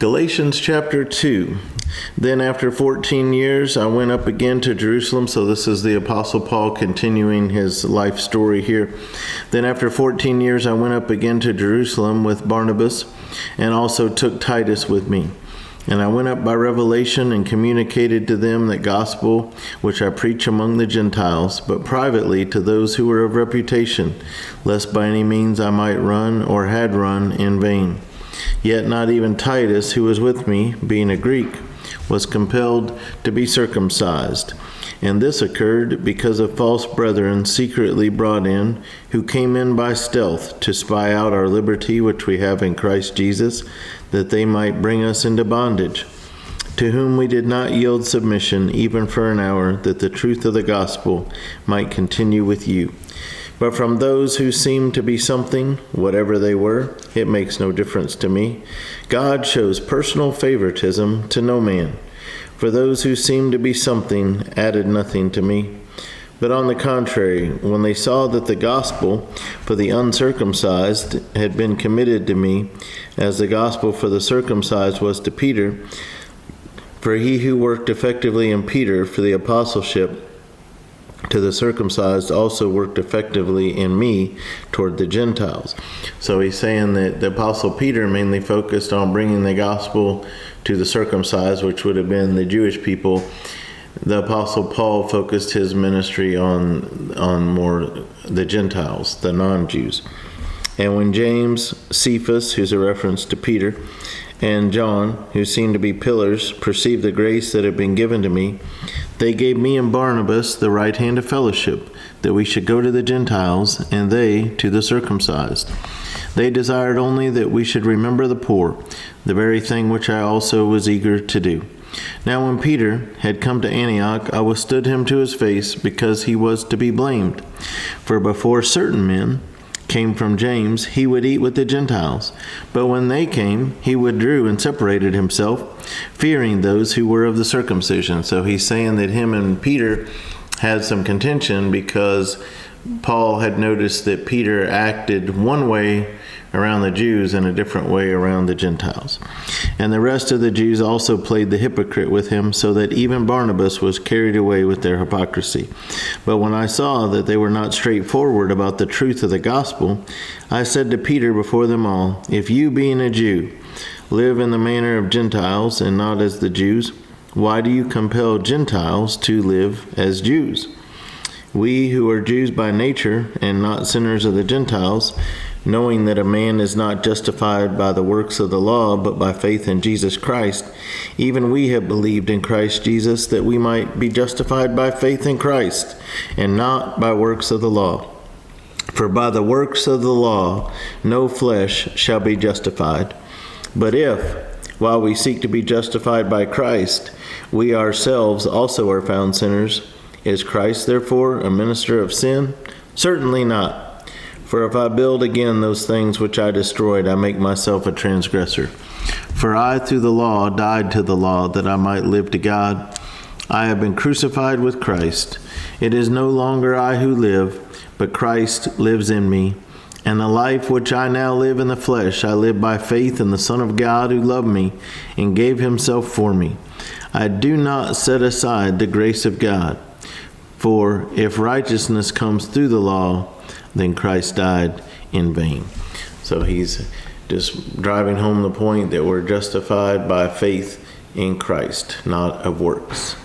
Galatians chapter 2. Then after 14 years, I went up again to Jerusalem. So this is the Apostle Paul continuing his life story here. Then after 14 years, I went up again to Jerusalem with Barnabas, and also took Titus with me. And I went up by revelation and communicated to them the gospel which I preach among the Gentiles, but privately to those who were of reputation, lest by any means I might run or had run in vain. Yet not even Titus, who was with me, being a Greek, was compelled to be circumcised. And this occurred because of false brethren secretly brought in, who came in by stealth to spy out our liberty which we have in Christ Jesus, that they might bring us into bondage, to whom we did not yield submission even for an hour, that the truth of the gospel might continue with you. But from those who seemed to be something, whatever they were, it makes no difference to me. God shows personal favoritism to no man. For those who seemed to be something added nothing to me. But on the contrary, when they saw that the gospel for the uncircumcised had been committed to me, as the gospel for the circumcised was to Peter, for he who worked effectively in Peter for the apostleship to the circumcised also worked effectively in me toward the Gentiles. So he's saying that the Apostle Peter mainly focused on bringing the gospel to the circumcised, which would have been the Jewish people. The Apostle Paul focused his ministry on more the Gentiles, the non-Jews. And when James, Cephas, who's a reference to Peter, and John, who seemed to be pillars, perceived the grace that had been given to me, they gave me and Barnabas the right hand of fellowship, that we should go to the Gentiles, and they to the circumcised. They desired only that we should remember the poor, the very thing which I also was eager to do. Now when Peter had come to Antioch, I withstood him to his face, because he was to be blamed. For before certain men came from James, he would eat with the Gentiles. But when they came, he withdrew and separated himself, fearing those who were of the circumcision. So he's saying that him and Peter had some contention, because Paul had noticed that Peter acted one way around the Jews and a different way around the Gentiles. And the rest of the Jews also played the hypocrite with him, so that even Barnabas was carried away with their hypocrisy. But when I saw that they were not straightforward about the truth of the gospel, I said to Peter before them all, if you, being a Jew, live in the manner of Gentiles and not as the Jews, why do you compel Gentiles to live as Jews? We who are Jews by nature and not sinners of the Gentiles, knowing that a man is not justified by the works of the law, but by faith in Jesus Christ, even we have believed in Christ Jesus, that we might be justified by faith in Christ, and not by works of the law. For by the works of the law no flesh shall be justified. But if, while we seek to be justified by Christ, we ourselves also are found sinners, is Christ therefore a minister of sin? Certainly not. For if I build again those things which I destroyed, I make myself a transgressor. For I through the law died to the law, that I might live to God. I have been crucified with Christ. It is no longer I who live, but Christ lives in me. And the life which I now live in the flesh, I live by faith in the Son of God, who loved me and gave himself for me. I do not set aside the grace of God. For if righteousness comes through the law, then Christ died in vain. So he's just driving home the point that we're justified by faith in Christ, not of works.